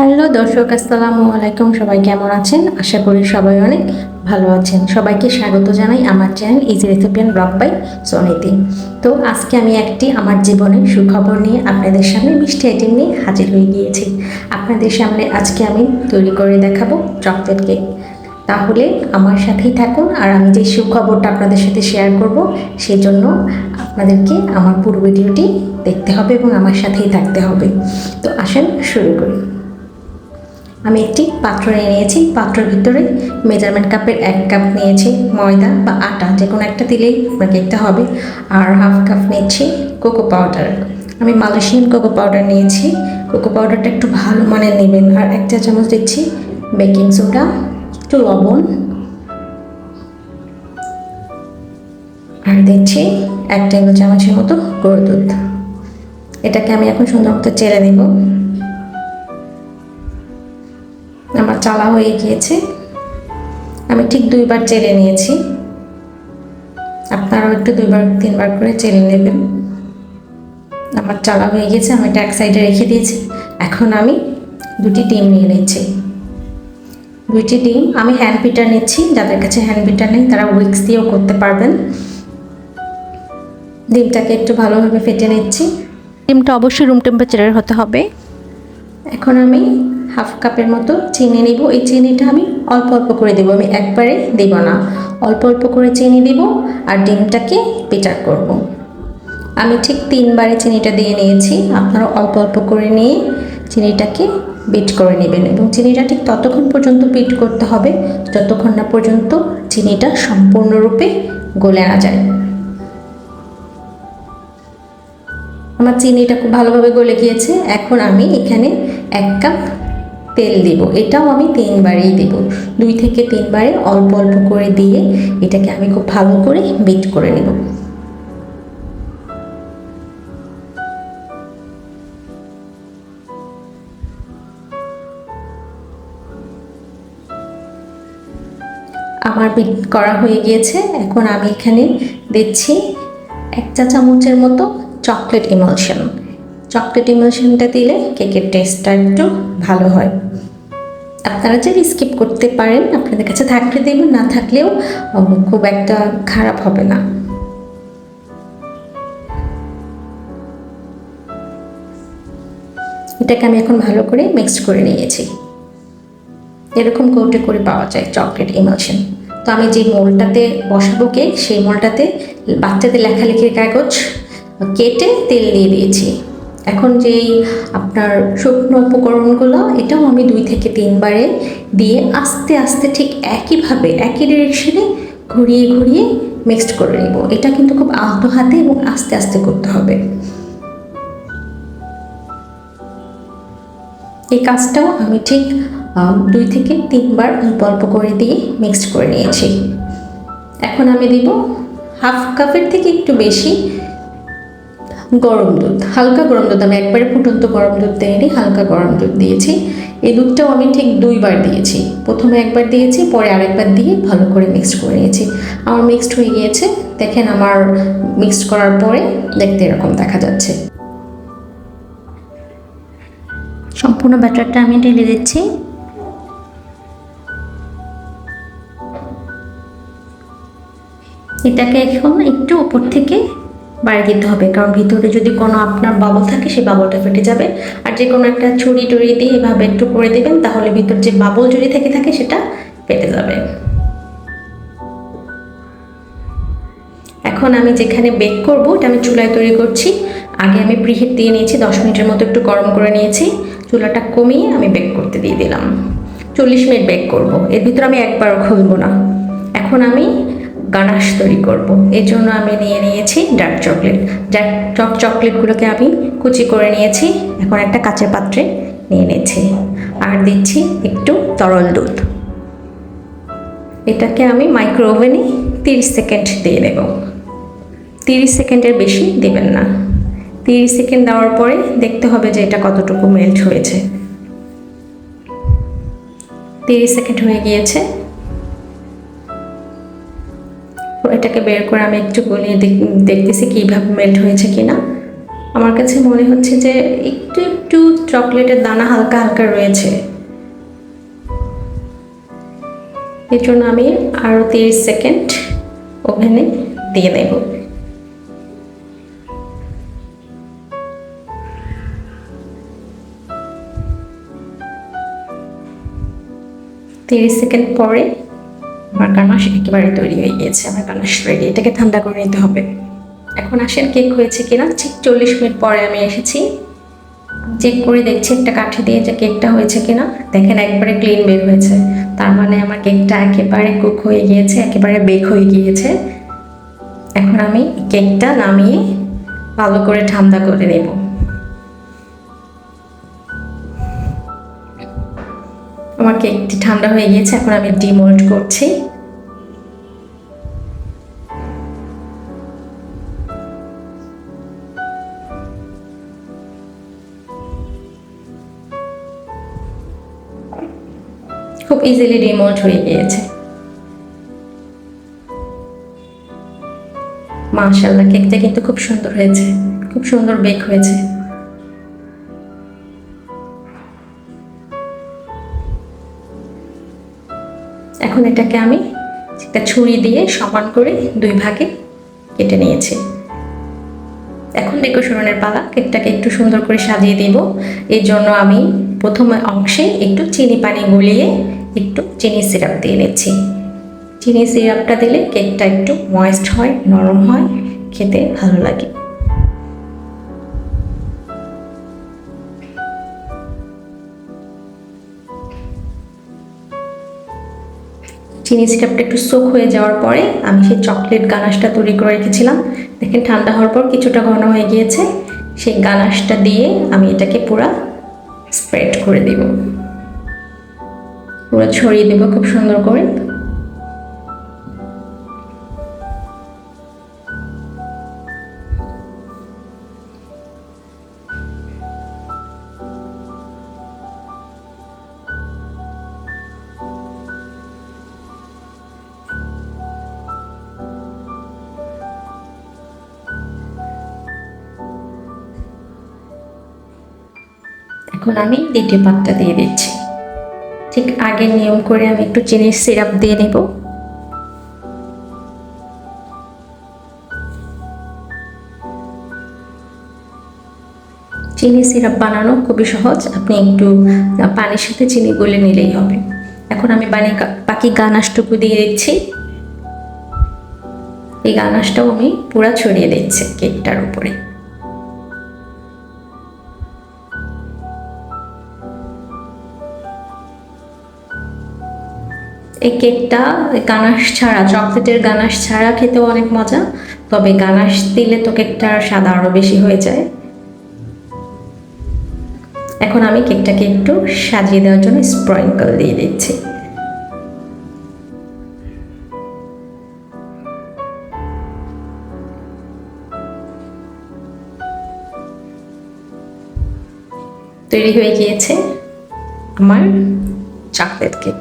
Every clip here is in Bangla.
হ্যালো দর্শক, আসসালামু আলাইকুম। সবাই কেমন আছেন? আশা করি সবাই অনেক ভালো আছেন। সবাইকে স্বাগত জানাই আমার চ্যানেল ইজি রেসিপিয়ান ব্লগ বাই সোনিতে। তো আজকে আমি একটি আমার জীবনের সুখবর নিয়ে আপনাদের সামনে মিষ্টি আইটেম নিয়ে হাজির হয়ে গিয়েছি। আপনাদের সামনে আজকে আমি তৈরি করে দেখাবো চকলেট কেক। তাহলে আমার সাথেই থাকুন, আর আমি যে সুখবরটা আপনাদের সাথে শেয়ার করব সেই জন্য আপনাদেরকে আমার পুরো ভিডিওটি দেখতে হবে এবং আমার সাথেই থাকতে হবে। তো আসেন শুরু করি। আমি একটি পাত্র নিয়ে নিয়েছি। পাত্রের ভিতরে মেজারমেন্ট কাপের 1 কাপ নিয়েছি ময়দা বা আটা, যে কোনো একটা দিলেই আপনার কেকটা হবে। আর হাফ কাপ নিয়েছি কোকো পাউডার। আমি মালয়েশিয়ান কোকো পাউডার নিয়েছি। কোকো পাউডারটা একটু ভালো মানের নেবেন। আর 1 চা চামচ দিচ্ছি বেকিং সোডা, একটু লবণ, আর দিচ্ছি 1 টেবিল চামচের মতো গুঁড়ো দুধ। এটাকে আমি এখন সুন্দর মতো চেড়ে নেব। আমার চালা হয়ে গিয়েছে, আমি ঠিক 2বার চেড়ে নিয়েছি। আপনারাও একটু 2-3বার করে চেড়ে নেবেন। আমার চালা হয়ে গেছে, আমি এটা এক সাইডে রেখে দিয়েছি। এখন আমি 2টি ডিম নিয়ে নিচ্ছি। 2টি ডিম আমি হ্যান্ড বিটার নিচ্ছি। যাদের কাছে হ্যান্ড বিটার নেই তারা উইক্স দিয়েও করতে পারবেন। ডিমটাকে একটু ভালোভাবে ফেটে নিচ্ছি। ডিমটা অবশ্যই রুম টেম্পারেচারের হতে হবে। এখন আমি হাফ কাপের মতো চিনি নিব। এই চিনিটা আমি অল্প অল্প করে দেবো, আমি একবারে দেব না, অল্প অল্প করে চিনি দেব। আর ডিমটাকে বিটার করব। আমি ঠিক 3বারে চিনিটা দিয়ে নিয়েছি। আপনারা অল্প অল্প করে নিয়ে চিনিটাকে বিট করে নেবেন, এবং চিনিটা ঠিক ততক্ষণ পর্যন্ত বিট করতে হবে যতক্ষণ না পর্যন্ত চিনিটা সম্পূর্ণরূপে গলে না যায়। আমার চিনিটা খুব ভালোভাবে গলে গিয়েছে। এখন আমি এখানে 1 কাপ তেল দেব। এটাও আমি 3বারেই দেব, 2 থেকে 3বারে অল্প অল্প করে দিয়ে এটাকে আমি খুব ভালো করে বিট করে নেব। আমার বিট করা হয়ে গিয়েছে। এখন আমি এখানে দিচ্ছি 1 চা চামচের মতো চকলেট ইমালশন। চকলেট ইমালশনটা দিলে কেকের টেস্টটা একটু ভালো হয়। আপনারা চাইলে স্কিপ করতে পারেন, আপনাদের কাছে থাকলে দেবেন, না থাকলেও খুব একটা খারাপ হবে না। এটাকে আমি এখন ভালো করে মিক্স করে নিয়েছি। এরকম কৌটে করে পাওয়া যায় চকলেট ইমালশন। তো আমি যে মোলটাতে বসাবো কেক, সেই মোলটাতে বাচ্চাদের লেখালেখির কাগজ কেটে তেল দিয়ে দিয়েছি। এখন যেই আপনার শুকনো উপকরণগুলো, এটাও আমি 2 থেকে 3বারে দিয়ে আস্তে আস্তে ঠিক একইভাবে একই ডিরেকশনে ঘুরিয়ে ঘুরিয়ে মিক্সড করে নেব। এটা কিন্তু খুব আলতো হাতে এবং আস্তে আস্তে করতে হবে। এই কাজটাও আমি ঠিক 2 থেকে 3বার অল্প অল্প করে দিয়ে মিক্সড করে নিয়েছি। এখন আমি দিব হাফ কাপের থেকে একটু বেশি গরম দুধ, হালকা গরম দুধ। আমি একবারে ফুটন্ত গরম দুধ দিইনি, হালকা গরম দুধ দিয়েছি। এই দুধটাও আমি ঠিক 2বার দিয়েছি। প্রথমে 1বার দিয়েছি, পরে আরেকবার দিয়ে ভালো করে মিক্সড করে নিয়েছি। আমার মিক্সড হয়ে গিয়েছে। দেখেন আমার মিক্সড করার পরে দেখতে এরকম দেখা যাচ্ছে। সম্পূর্ণ ব্যাটারটা আমি ঢেলে দিচ্ছি। এটাকে এখন একটু উপর থেকে বাড়ি দিতে হবে, কারণ ভিতরে যদি কোনো আপনার বাবল থাকে সেই বাবলটা ফেটে যাবে। আর যে কোনো একটা ছুরি টুরি দিয়ে এভাবে একটু করে দেবেন, তাহলে ভিতর যে বাবল যদি থাকে সেটা ফেটে যাবে। এখন আমি যেখানে বেক করব, এটা আমি চুলায় তৈরি করছি। আগে আমি প্রিহিট দিয়ে নিয়েছি, 10 মিনিটের মতো একটু গরম করে নিয়েছি। চুলাটা কমিয়ে আমি বেক করতে দিয়ে দিলাম। 40 মিনিট বেক করব। এর ভিতরে আমি একবারও খুলব না। এখন আমি গানাশ তৈরি করব। এর জন্য আমি নিয়ে নিয়েছি ডার্ক চকলেট। ডার্ক চকলেটগুলোকে আমি কুচি করে নিয়েছি। এখন একটা কাচের পাত্রে নিয়ে নিয়েছি। আর দিচ্ছি একটু তরল দুধ। এটাকে আমি মাইক্রো ওভেনে 30 সেকেন্ড দিয়ে দেব। 30 সেকেন্ডের বেশি দেবেন না। 30 সেকেন্ড দেওয়ার পরে দেখতে হবে যে এটা কতটুকু মেল্ট হয়েছে। 30 সেকেন্ড হয়ে গিয়েছে। এটাকে বের করে আমি একটু গলিয়ে দেখতেছি কীভাবে মেল্ট হয়েছে কিনা। আমার কাছে মনে হচ্ছে যে একটু একটু চকলেটের দানা হালকা হালকা রয়েছে, এর জন্য আমি আরও 30 সেকেন্ড ওভেনে দিয়ে দেব। 30 সেকেন্ড পরে আমার গানাশ একেবারে তৈরি হয়ে গিয়েছে। আমার গানাশ রেডি। এটাকে ঠান্ডা করে নিতে হবে। এখন আসেন কেক হয়েছে কিনা। ঠিক 40 মিনিট পরে আমি এসেছি, চেক করে দেখছি একটা কাঠি দিয়ে যে কেকটা হয়েছে কিনা। দেখেন একবারে ক্লিন বের হয়েছে, তার মানে আমার কেকটা একেবারে কুক হয়ে গিয়েছে, একেবারে বেক হয়ে গিয়েছে। এখন আমি কেকটা নামিয়ে ভালো করে ঠান্ডা করে নেব। আমার কেকটি ঠান্ডা হয়ে গিয়েছে, এখন আমি ডিমোল্ড করছি। খুব ইজিলি ডিমোল্ড হয়ে গিয়েছে। মাশাআল্লাহ, কেকটা কিন্তু খুব সুন্দর হয়েছে, খুব সুন্দর বেক হয়েছে। এখন এটাকে আমি একটা ছুরি দিয়ে সমান করে 2 ভাগে কেটে নিয়েছি। এখন ডেকোরেশনের পালা। কেকটাকে একটু সুন্দর করে সাজিয়ে দেব। এই জন্য আমি প্রথম অংশে একটু চিনি পানি গলিয়ে একটু চিনি সিরাপ দিয়ে নিচ্ছি। চিনি সিরাপটা দিলে কেকটা একটু ময়েস্ট হয়, নরম হয়, খেতে ভালো লাগে। চিনি সিরাপটা একটু সোক হয়ে যাওয়ার পরে আমি সেই চকলেট গানাশটা তৈরি করে রেখেছিলাম, দেখেন ঠান্ডা হওয়ার পর কিছুটা ঘন হয়ে গিয়েছে। সেই গানাশটা দিয়ে আমি এটাকে পুরো স্প্রেড করে দেব, পুরো ছড়িয়ে দেব খুব সুন্দর করে। এখন আমি দ্বিতীয় পাতটা দিয়ে দিচ্ছি। ঠিক আগের নিয়ম করে আমি একটু চিনির সিরাপ দিয়ে নেব। চিনি সিরাপ বানানো খুবই সহজ, আপনি একটু পানির সাথে চিনি গলে নিলেই হবে। এখন আমি বাকি গানাশটুকু দিয়ে দিচ্ছি। এই গানাশটাও আমি পুরো ছড়িয়ে দিচ্ছি কেকটার উপরে। এই কেকটা গানাশ ছাড়া, চকলেটের গানাশ ছাড়া খেতেও অনেক মজা, তবে গানাশ দিলে তো কেকটার স্বাদ আরও বেশি হয়ে যায়। এখন আমি কেকটাকে একটু সাজিয়ে দেওয়ার জন্য স্প্রিঙ্কল দিয়ে দিচ্ছি। তৈরি হয়ে গিয়েছে আমার চকলেট কেক।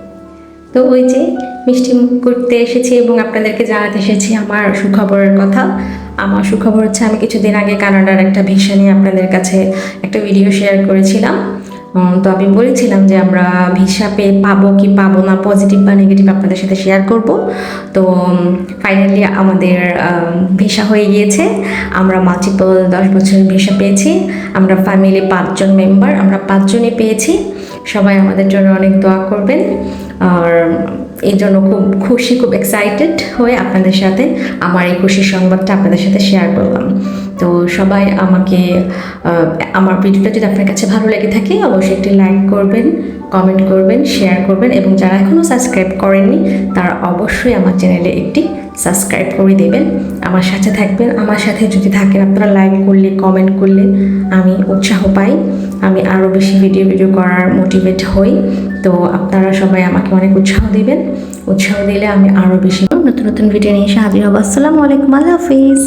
তো ওই যে মিষ্টি মুখ করতে এসেছি এবং আপনাদেরকে জানাতে এসেছি আমার সুখবরের কথা। আমার সুখবর হচ্ছে, আমি কিছুদিন আগে কানাডার একটা ভিসা নিয়ে আপনাদের কাছে একটা ভিডিও শেয়ার করেছিলাম। তো আমি বলেছিলাম যে আমরা ভিসা পেয়ে পাবো কি পাবো না, পজিটিভ বা নেগেটিভ আপনাদের সাথে শেয়ার করব। তো ফাইনালি আমাদের ভিসা হয়ে গিয়েছে। আমরা মাল্টিপল 10 বছরের ভিসা পেয়েছি। আমরা ফ্যামিলি 5 জন মেম্বার, আমরা 5 জনই পেয়েছি। সবাই আমাদের জন্য অনেক দোয়া করবেন। আর এই জন্য খুব খুশি, খুব এক্সাইটেড হয়ে আপনাদের সাথে আমার এই খুশির সংবাদটা আপনাদের সাথে শেয়ার করলাম। তো সবাই আমাকে, আমার ভিডিওটা যদি আপনার কাছে ভালো লেগে থাকে অবশ্যই একটি লাইক করবেন, কমেন্ট করবেন, শেয়ার করবেন, এবং যারা এখনও সাবস্ক্রাইব করেননি তারা অবশ্যই আমার চ্যানেলে একটি সাবস্ক্রাইব করে দেবেন। আমার সাথে থাকবেন। আমার সাথে যদি থাকেন, আপনারা লাইক করলে, কমেন্ট করলে আমি উৎসাহ পাই, আমি আরও বেশি ভিডিও করার মোটিভেট হই। তো আপনারা সবাই আমাকে অনেক উৎসাহ দিবেন। উৎসাহ দিলে আমি আরও বেশি নতুন নতুন ভিডিও নিয়ে এসে হাজির হব। আসসালামু আলাইকুম, আল্লাহ হাফিজ।